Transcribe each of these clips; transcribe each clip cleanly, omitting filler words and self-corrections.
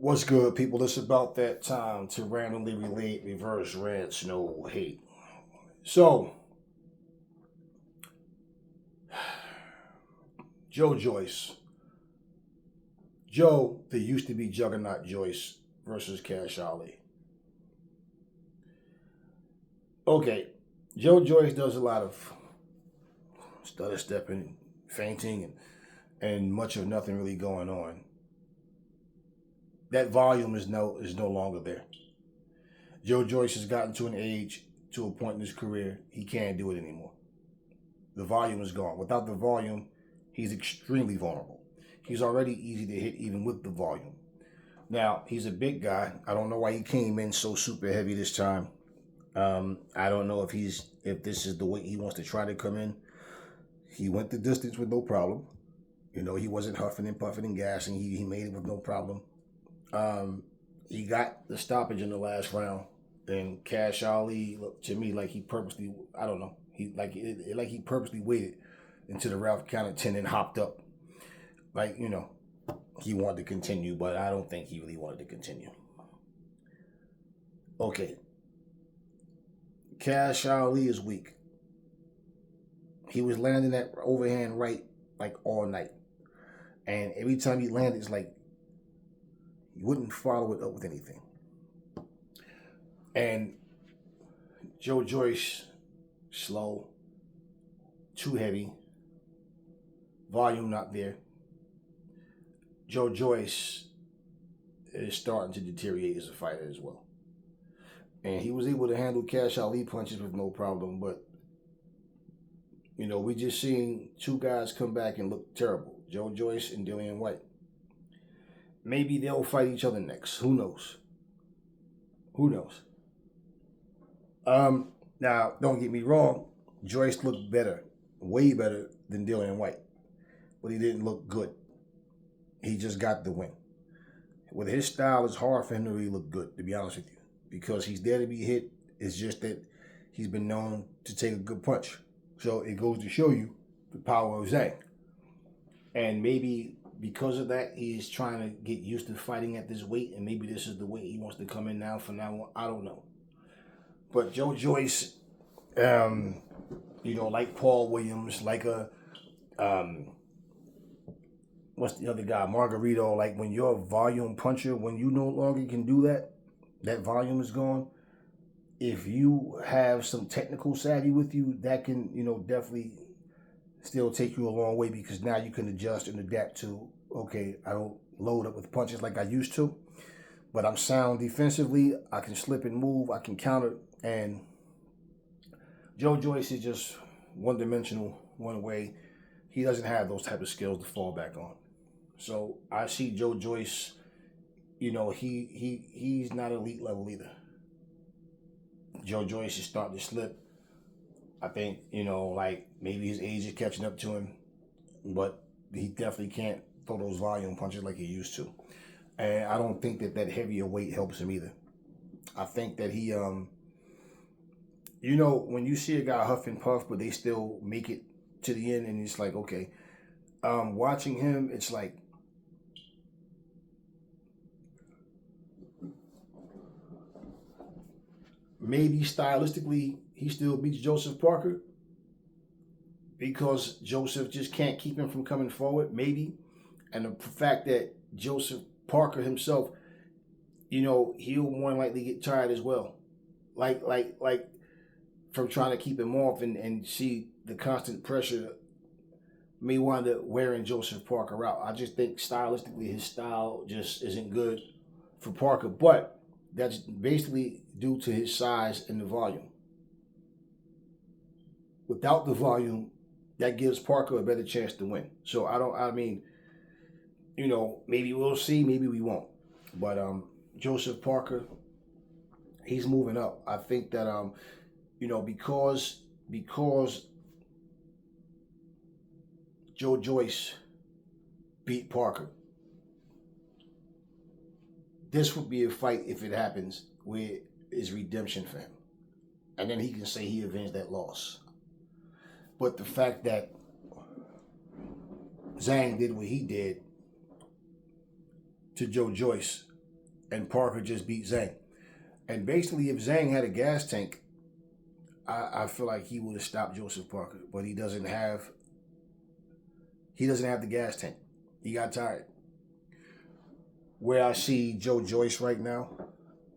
What's good, people? It's about that time to randomly relate reverse rants, no hate. So, Joyce. Joe, the used to be Juggernaut Joyce versus Cash Ali. Okay, Joyce does a lot of stutter stepping, fainting, and much of nothing really going on. That volume is no longer there. Joyce has gotten to an age, to a point in his career, he can't do it anymore. The volume is gone. Without the volume, he's extremely vulnerable. He's already easy to hit even with the volume. Now, he's a big guy. I don't know why he came in so super heavy this time. I don't know if this is the way he wants to try to come in. He went the distance with no problem. He wasn't huffing and puffing and gassing. He made it with no problem. He got the stoppage in the last round. And Kash Ali looked to me like he purposely, I don't know, he purposely waited until the ref counted 10 and hopped up. He wanted to continue, but I don't think he really wanted to continue. Okay. Kash Ali is weak. He was landing that overhand right like all night. And every time he landed, it's like he wouldn't follow it up with anything. And Joyce, slow, too heavy, volume not there. Joyce is starting to deteriorate as a fighter as well. And he was able to handle Kash Ali punches with no problem, but we just seen two guys come back and look terrible. Joyce and Dillian White. Maybe they'll fight each other next. Who knows? Who knows? Now, don't get me wrong. Joyce looked better, way better than Dillian White, but he didn't look good. He just got the win. With his style, it's hard for him to really look good, to be honest with you, because he's there to be hit. It's just that he's been known to take a good punch. So it goes to show you the power of Zhang. And maybe because of that, he's trying to get used to fighting at this weight, and maybe this is the weight he wants to come in now from now on. I don't know. But Joyce, like Paul Williams, like what's the other guy, Margarito, like when you're a volume puncher, when you no longer can do that, that volume is gone. If you have some technical savvy with you, that can, definitely still take you a long way, because now you can adjust and adapt to, okay, I don't load up with punches like I used to, but I'm sound defensively. I can slip and move. I can counter. And Joyce is just one-dimensional, one way. He doesn't have those type of skills to fall back on. So I see Joyce, he's not elite level either. Joyce is starting to slip. I think, maybe his age is catching up to him, but he definitely can't throw those volume punches like he used to. And I don't think that heavier weight helps him either. I think that he, when you see a guy huff and puff, but they still make it to the end, and it's like, okay, watching him, it's like, maybe stylistically, he still beats Joseph Parker because Joseph just can't keep him from coming forward, maybe. And the fact that Joseph Parker himself, he'll more than likely get tired as well. Like from trying to keep him off and see the constant pressure may wind up wearing Joseph Parker out. I just think stylistically his style just isn't good for Parker, but that's basically due to his size and the volume. Without the volume, that gives Parker a better chance to win. So maybe we'll see, maybe we won't. But Joseph Parker, he's moving up. I think that because Joyce beat Parker, this would be a fight, if it happens, where it's redemption for him. And then he can say he avenged that loss. But the fact that Zhang did what he did to Joyce, and Parker just beat Zhang. And basically, if Zhang had a gas tank, I feel like he would have stopped Joseph Parker, but he doesn't have the gas tank. He got tired. Where I see Joe Joyce right now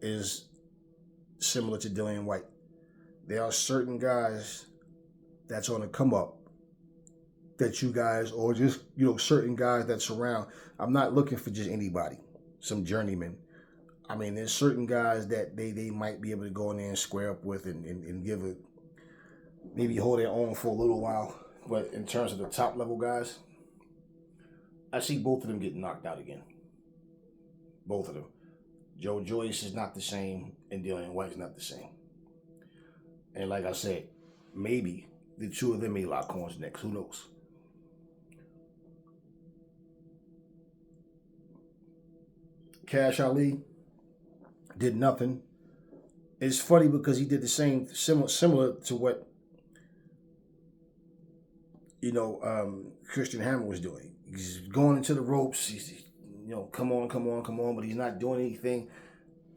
is similar to Dillian White. There are certain guys that's on the come up that you guys, or just, certain guys that surround. I'm not looking for just anybody, some journeymen. I mean, there's certain guys that they might be able to go in there and square up with and give it, maybe hold their own for a little while. But in terms of the top level guys, I see both of them getting knocked out again. Both of them. Joe Joyce is not the same, and Dillian White is not the same. And like I said, maybe the two of them may lock horns next. Who knows? Kash Ali did nothing. It's funny because he did the same, similar to what Christian Hammer was doing. He's going into the ropes. He's come on, but he's not doing anything.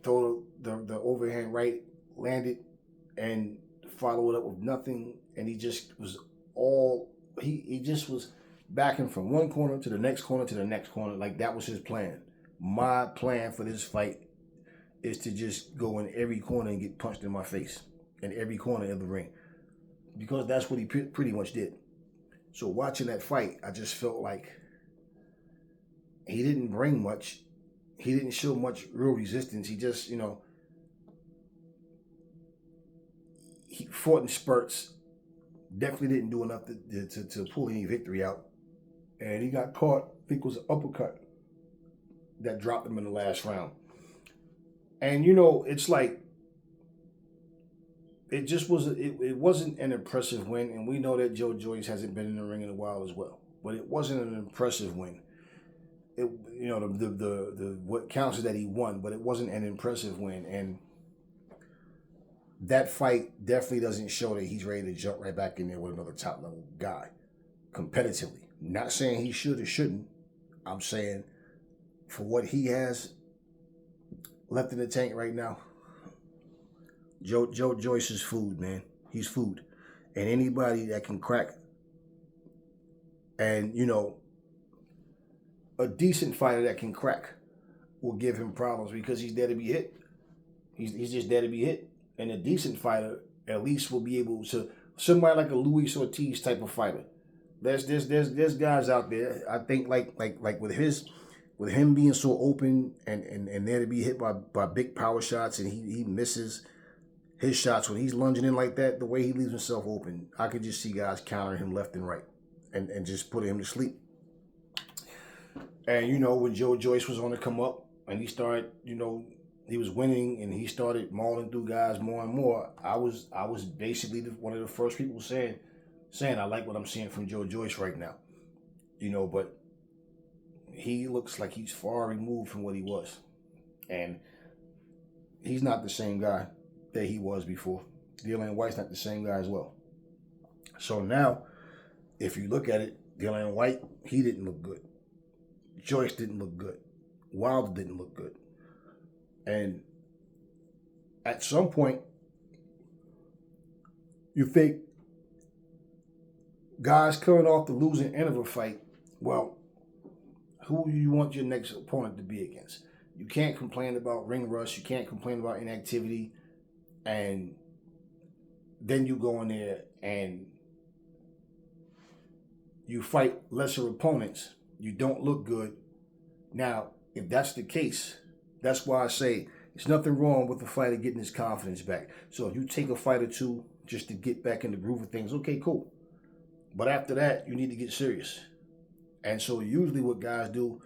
Throw the overhand right, landed, and follow it up with nothing. And he just was he just was backing from one corner to the next corner to the next corner. Like that was his plan. My plan for this fight is to just go in every corner and get punched in my face in every corner of the ring, because that's what he pretty much did. So watching that fight, I just felt like he didn't bring much. He didn't show much real resistance. He just, he fought in spurts. Definitely didn't do enough to pull any victory out. And he got caught, I think it was an uppercut that dropped him in the last round. And, it's like, it just it wasn't an impressive win. And we know that Joe Joyce hasn't been in the ring in a while as well. But it wasn't an impressive win. It, the what counts is that he won, but it wasn't an impressive win. And that fight definitely doesn't show that he's ready to jump right back in there with another top level guy competitively. Not saying he should or shouldn't. I'm saying for what he has left in the tank right now, Joe Joyce is food, man. He's food. And anybody that can crack and, a decent fighter that can crack will give him problems because he's there to be hit. He's just there to be hit. And a decent fighter at least will be able to, somebody like a Luis Ortiz type of fighter. There's guys out there. I think like with him being so open and there to be hit by big power shots, and he misses his shots when he's lunging in like that, the way he leaves himself open, I could just see guys countering him left and right and just putting him to sleep. And, when Joe Joyce was on the come up and he started, he was winning and he started mauling through guys more and more, I was basically one of the first people saying I like what I'm seeing from Joe Joyce right now. But he looks like he's far removed from what he was. And he's not the same guy that he was before. Dillian White's not the same guy as well. So now, if you look at it, Dillian White, he didn't look good. Joyce didn't look good. Wilder didn't look good. And at some point, you think guys coming off the losing end of a fight, well, who do you want your next opponent to be against? You can't complain about ring rust. You can't complain about inactivity. And then you go in there and you fight lesser opponents. You don't look good. Now, if that's the case, that's why I say there's nothing wrong with the fighter getting his confidence back. So if you take a fight or two just to get back in the groove of things, okay, cool. But after that, you need to get serious. And so usually what guys do,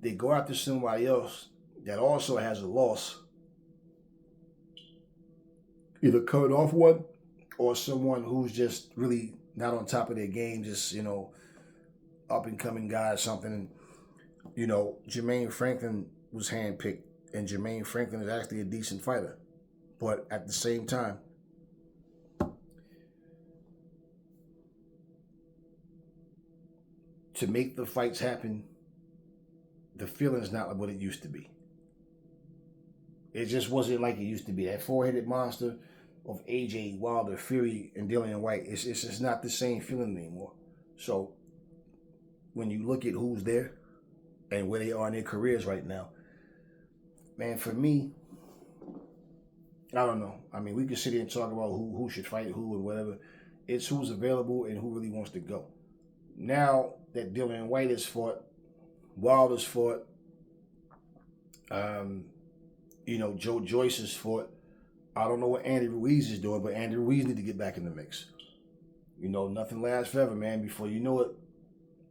they go after somebody else that also has a loss, either cut off one or someone who's just really not on top of their game, just, up and coming guy or something. Jermaine Franklin was handpicked, and Jermaine Franklin is actually a decent fighter. But at the same time, to make the fights happen, the feeling's not like what it used to be. It just wasn't like it used to be. That four-headed monster of AJ, Wilder, Fury, and Dillian White, it's just not the same feeling anymore. So when you look at who's there and where they are in their careers right now, man, for me, I don't know. I mean, we could sit here and talk about who should fight who and whatever. It's who's available and who really wants to go. Now that Dillian White has fought, Wilder's fought, Joyce has fought. I don't know what Andy Ruiz is doing, but Andy Ruiz need to get back in the mix. Nothing lasts forever, man. Before you know it,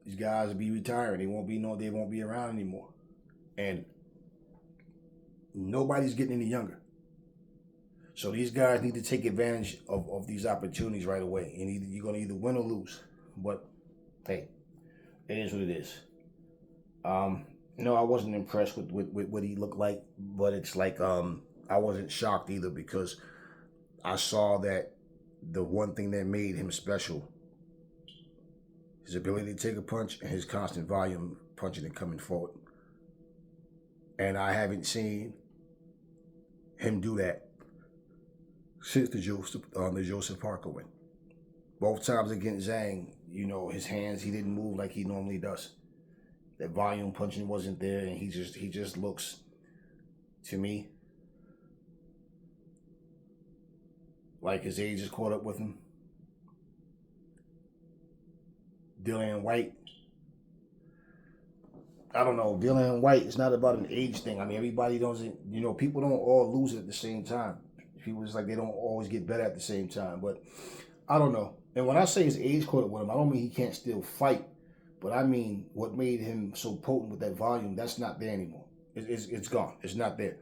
these guys will be retiring. They won't be around anymore. And nobody's getting any younger. So these guys need to take advantage of these opportunities right away. And you're going to either win or lose. But, hey, it is what it is. I wasn't impressed with what he looked like. But it's like I wasn't shocked either, because I saw that the one thing that made him special, his ability to take a punch and his constant volume punching and coming forward. And I haven't seen him do that since the Joseph Parker win. Both times against Zhang, his hands, he didn't move like he normally does. That volume punching wasn't there, and he just looks, to me, like his age has caught up with him. Dillian White, I don't know. Dillian White, it's not about an age thing. I mean, everybody doesn't, people don't all lose it at the same time. People just like they don't always get better at the same time. But I don't know. And when I say his age caught up with him, I don't mean he can't still fight. But I mean what made him so potent with that volume, that's not there anymore. It's gone. It's not there.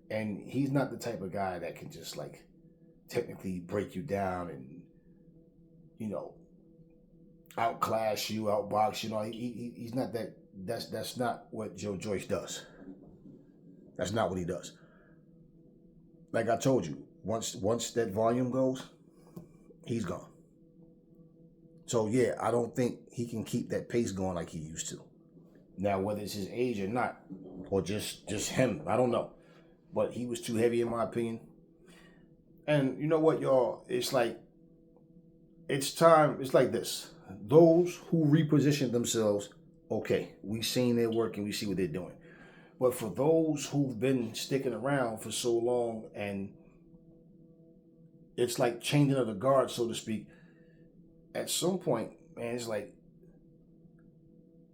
And he's not the type of guy that can just like technically break you down and, outclass you, outbox you. He's not that. That's not what Joe Joyce does. That's not what he does. Like I told you, once that volume goes, he's gone. So yeah, I don't think he can keep that pace going like he used to. Now, whether it's his age or not, or just him, I don't know. But he was too heavy in my opinion. And you know what, y'all? It's like, it's time. It's like this. Those who reposition themselves, okay, we've seen their work and we see what they're doing. But for those who've been sticking around for so long, and it's like changing of the guard, so to speak, at some point, man, it's like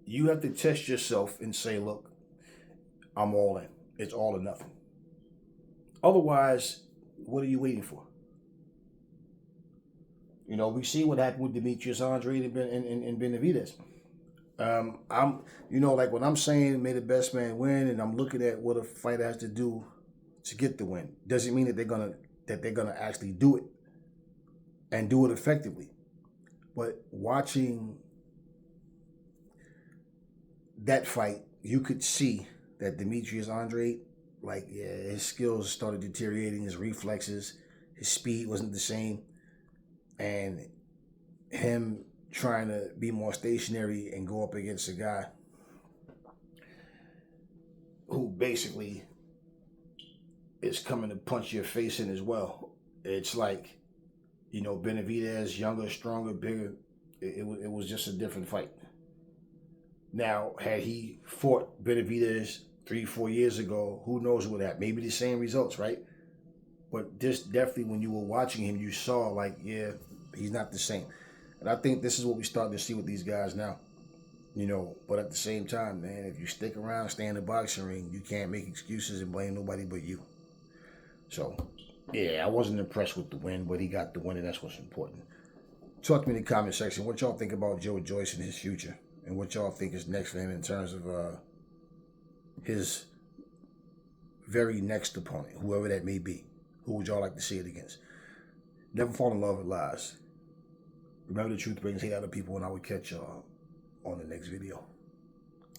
you have to test yourself and say, look, I'm all in. It's all or nothing. Otherwise, what are you waiting for? We see what happened with Demetrius Andrade and Benavidez. Like when I'm saying may the best man win, and I'm looking at what a fighter has to do to get the win, doesn't mean that they're gonna actually do it and do it effectively. But watching that fight, you could see that Demetrius Andrade, his skills started deteriorating, his reflexes, his speed wasn't the same, and him trying to be more stationary and go up against a guy who basically is coming to punch your face in as well. It's like, Benavidez, younger, stronger, bigger. It was just a different fight. Now, had he fought Benavidez 3-4 years ago, who knows what happened? Maybe the same results, right? But just definitely when you were watching him, you saw like, yeah, he's not the same. And I think this is what we're starting to see with these guys now. But at the same time, man, if you stick around, stay in the boxing ring, you can't make excuses and blame nobody but you. So, yeah, I wasn't impressed with the win, but he got the win, and that's what's important. Talk to me in the comment section. What y'all think about Joe Joyce and his future? And what y'all think is next for him in terms of his very next opponent, whoever that may be. Who would y'all like to see it against? Never fall in love with lies. Remember, the truth brings hate out of people, and I will catch y'all on the next video.